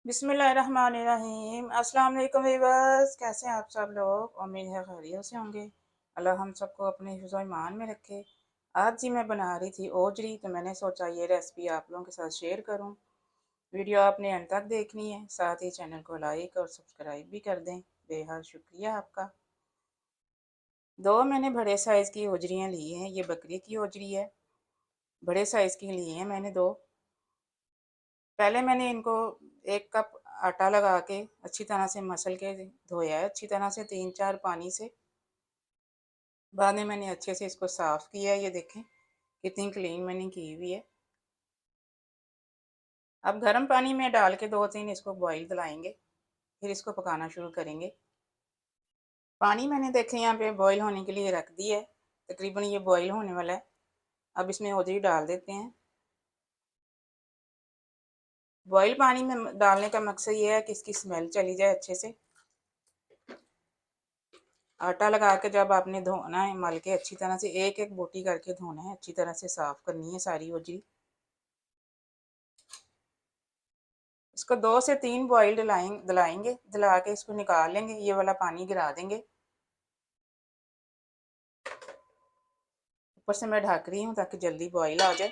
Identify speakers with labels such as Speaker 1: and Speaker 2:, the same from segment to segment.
Speaker 1: बिस्मिल्लाहिर्रहमानिर्रहीम। अस्सलाम वालेकुम वीवर्स, कैसे हैं आप सब लोग। उम्मीद है खैरियत से होंगे। अल्लाह हम सबको अपने हिफ्ज़ ईमान में रखे। आज जी मैं बना रही थी ओजरी, तो मैंने सोचा ये रेसिपी आप लोगों के साथ शेयर करूं। वीडियो आपने अंत तक देखनी है, साथ ही चैनल को लाइक और सब्सक्राइब भी कर दें। बेहद शुक्रिया आपका। दो मैंने बड़े साइज़ की ओजरियाँ ली हैं। ये बकरी की ओजरी है, बड़े साइज़ की ली हैं मैंने दो। पहले मैंने इनको 1 कप आटा लगा के अच्छी तरह से मसल के धोया है, अच्छी तरह से 3-4 पानी से। बाद में मैंने अच्छे से इसको साफ़ किया है। ये देखें कितनी क्लीन मैंने की हुई है। अब गर्म पानी में डाल के 2-3 इसको बॉईल दिलाएंगे, फिर इसको पकाना शुरू करेंगे। पानी मैंने देखे यहाँ पे बॉईल होने के लिए रख दिया है, तकरीबन ये बॉईल होने वाला है। अब इसमें ओजरी डाल देते हैं। बॉईल पानी में डालने का मकसद ये है कि इसकी स्मेल चली जाए अच्छे से। आटा लगा के जब आपने धोना है, मल के अच्छी तरह से एक एक बोटी करके धोना है, अच्छी तरह से साफ़ करनी है सारी ओजरी। इसको 2 से 3 बॉईल दिलाएंगे, दिला के इसको निकाल लेंगे, ये वाला पानी गिरा देंगे। ऊपर से मैं ढक रही हूँ ताकि जल्दी बॉईल आ जाए।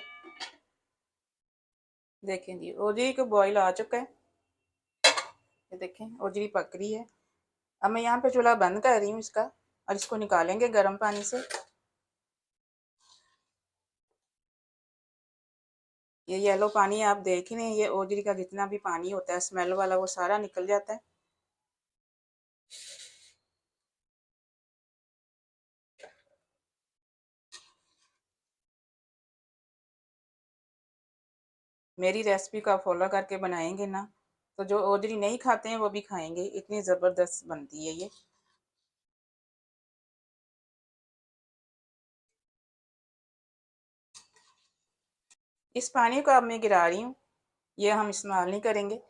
Speaker 1: देखें जी ओजरी को बॉईल आ चुका है, ये देखें ओजरी पक रही है। अब मैं यहाँ पे चूल्हा बंद कर रही हूँ इसका, और इसको निकालेंगे गर्म पानी से। ये येलो पानी आप देख ही नहीं, ये ओजरी का जितना भी पानी होता है स्मेल वाला, वो सारा निकल जाता है। मेरी रेसिपी को आप फॉलो करके बनाएंगे ना, तो जो ओजरी नहीं खाते हैं वो भी खाएंगे। इतनी ज़बरदस्त बनती है ये। इस पानी को अब मैं गिरा रही हूँ, ये हम इस्तेमाल नहीं करेंगे।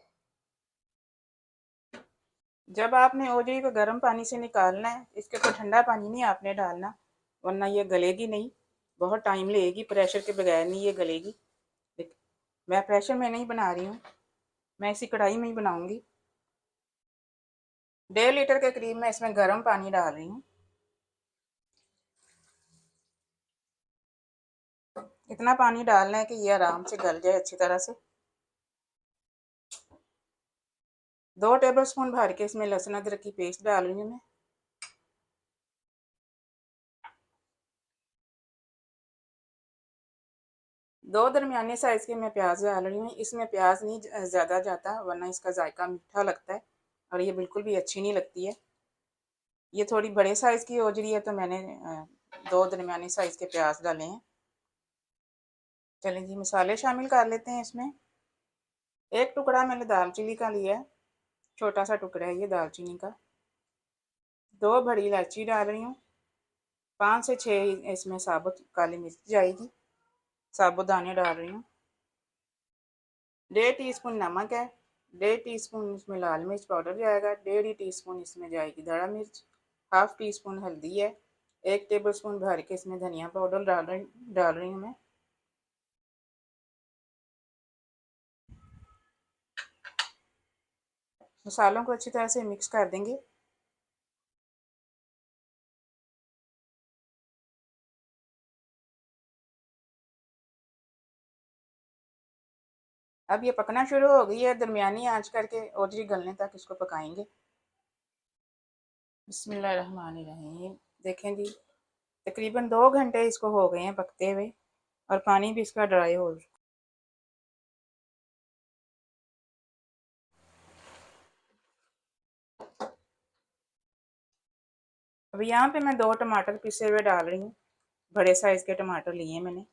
Speaker 1: जब आपने ओजरी को गर्म पानी से निकालना है, इसके ऊपर ठंडा पानी नहीं आपने डालना, वरना ये गलेगी नहीं, बहुत टाइम लेगी। प्रेशर के बगैर नहीं ये गलेगी। मैं प्रेशर में नहीं बना रही हूँ, मैं इसी कढ़ाई में ही बनाऊंगी। 1.5 लीटर के करीब मैं इसमें गर्म पानी डाल रही हूँ। इतना पानी डालना है कि ये आराम से गल जाए अच्छी तरह से। 2 टेबल स्पून भर के इसमें लहसुन अदरक की पेस्ट डाल रही हूँ मैं। 2 दरमियाने साइज़ के मैं प्याज डाल रही हूँ। इसमें प्याज नहीं ज़्यादा जाता, वरना इसका जायका मीठा लगता है और ये बिल्कुल भी अच्छी नहीं लगती है। ये थोड़ी बड़े साइज़ की ओजरी है, तो मैंने 2 दरमियाने साइज़ के प्याज डाले हैं। चलें जी मसाले शामिल कर लेते हैं इसमें। एक टुकड़ा मैंने दालचीनी का लिया है, छोटा सा टुकड़ा है ये दालचीनी का। 2 बड़ी इलायची डाल रही हूँ। 5 से 6 इसमें साबुत काली मिर्च जाएगी, साबुत दाने डाल रही हूँ। 1.5 टीस्पून नमक है। 1.5 टीस्पून इसमें लाल मिर्च पाउडर जाएगा। 1.5 टीस्पून इसमें जाएगी दड़ा मिर्च। हाफ टी स्पून हल्दी है। 1 टेबल स्पून भर के इसमें धनिया पाउडर डाल रही हूँ मैं। मसालों को अच्छी तरह से मिक्स कर देंगे। अब ये पकना शुरू हो गई है, दरमियानी आंच करके ओजरी गलने तक इसको पकाएंगे। बिस्मिल्लाहिर्रहमानिर्रहीम। देखें जी तकरीबन 2 घंटे इसको हो गए हैं पकते हुए, और पानी भी इसका ड्राई हो। अब यहाँ पे मैं 2 टमाटर पिसे हुए डाल रही हूँ। बड़े साइज़ के टमाटर लिए मैंने।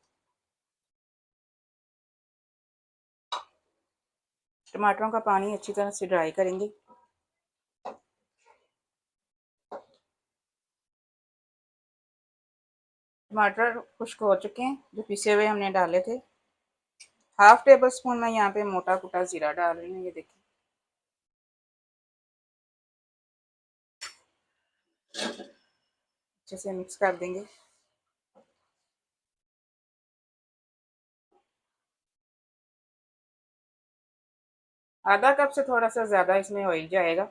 Speaker 1: टमाटरों का पानी अच्छी तरह से ड्राई करेंगे। टमाटर खुश्क हो चुके हैं, जो पिसे हुए हमने डाले थे। हाफ टेबल स्पून मैं यहाँ पे मोटा कुटा ज़ीरा डाल रही हूँ, ये देखिए। अच्छे से मिक्स कर देंगे। आधा कप से थोड़ा सा ज़्यादा इसमें ऑयल जाएगा,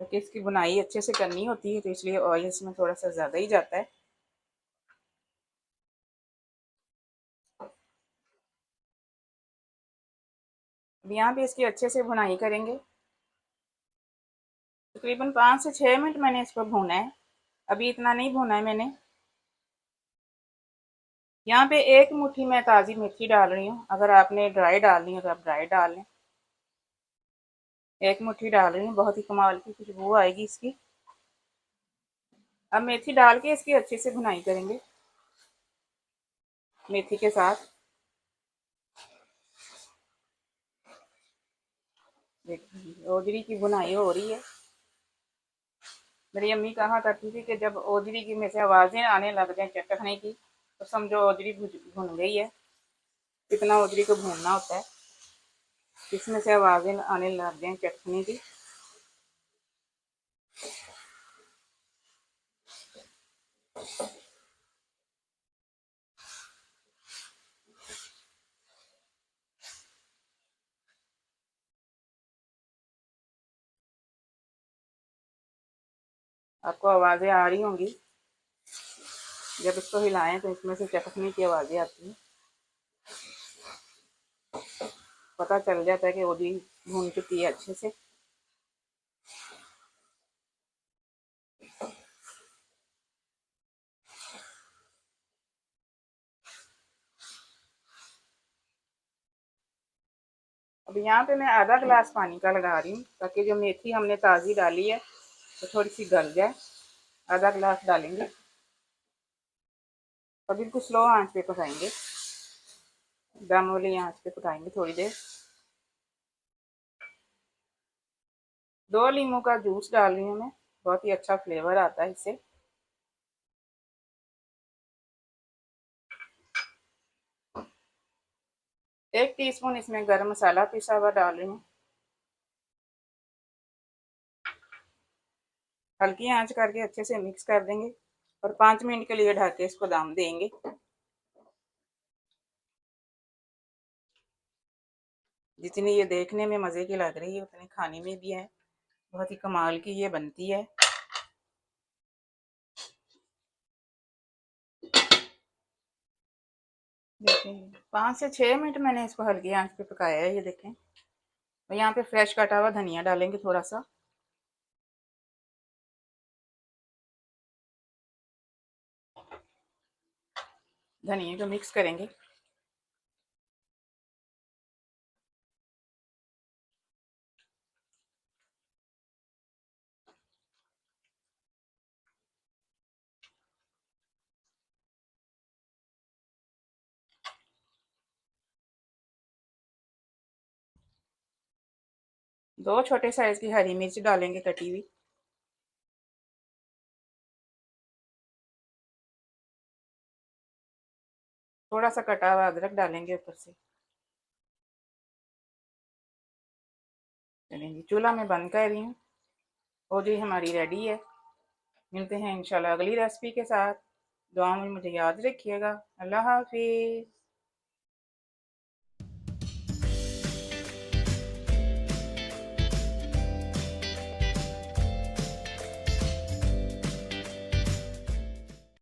Speaker 1: क्योंकि इसकी बुनाई अच्छे से करनी होती है तो इसलिए ऑयल इसमें थोड़ा सा ज़्यादा ही जाता है। अब यहाँ पे इसकी अच्छे से बुनाई करेंगे। तकरीबन 5 से 6 मिनट मैंने इसको भूना है, अभी इतना नहीं भूना है मैंने। यहाँ पे एक मुट्ठी मैं ताज़ी मेथी डाल रही हूँ, अगर आपने ड्राई डालनी हो तो आप ड्राई डाल लें। एक मुट्ठी डाल रही हूँ, बहुत ही कमाल की खुशबू आएगी इसकी। अब मेथी डाल के इसकी अच्छे से भुनाई करेंगे मेथी के साथ। देखिए ओजरी की भुनाई हो रही है। मेरी अम्मी कहा करती थी कि जब ओजरी की में से आवाज़ें आने लग जाए चटकने की तो समझो ओजरी भुन गई है। कितना ओजरी को भूनना होता है, इसमें से आवाज़ें आने लग जाए चटकने की। आपको आवाज़ें आ रही होंगी, जब इसको हिलाएं तो इसमें से चटकने की आवाज़ें आती हैं। पता चल जाता है कि ओजरी भून चुकी है अच्छे से। अब यहाँ पे मैं आधा गिलास पानी का लगा रही हूँ, ताकि जो मेथी हमने ताज़ी डाली है तो थोड़ी सी गल जाए। आधा गिलास डालेंगे और बिल्कुल स्लो आंच पे पकाएंगे, दम वाली आंच पे पकाएंगे थोड़ी देर। 2 नींबू का जूस डाल रही हूँ मैं, बहुत ही अच्छा फ्लेवर आता है इससे। एक टीस्पून इसमें गरम मसाला पिसा हुआ डाल रही हूँ। हल्की आंच करके अच्छे से मिक्स कर देंगे और 5 मिनट के लिए ढक के इसको दम देंगे। जितनी ये देखने में मज़े की लग रही है उतनी खाने में भी है, बहुत ही कमाल की ये बनती है। देखें 5 से 6 मिनट मैंने इसको हल्की आंच पे पकाया है, ये देखें। और यहाँ पे फ्रेश कटा हुआ धनिया डालेंगे थोड़ा सा। धनिया को मिक्स करेंगे। दो छोटे साइज की हरी मिर्च डालेंगे कटी हुई। थोड़ा सा कटा हुआ अदरक डालेंगे ऊपर से। चलेंगे चूल्हा में बंद कर रही हूँ। हो जी हमारी रेडी है। मिलते हैं इंशाल्लाह अगली रेसिपी के साथ। दुआ में मुझे याद रखिएगा। अल्लाह हाफिज़।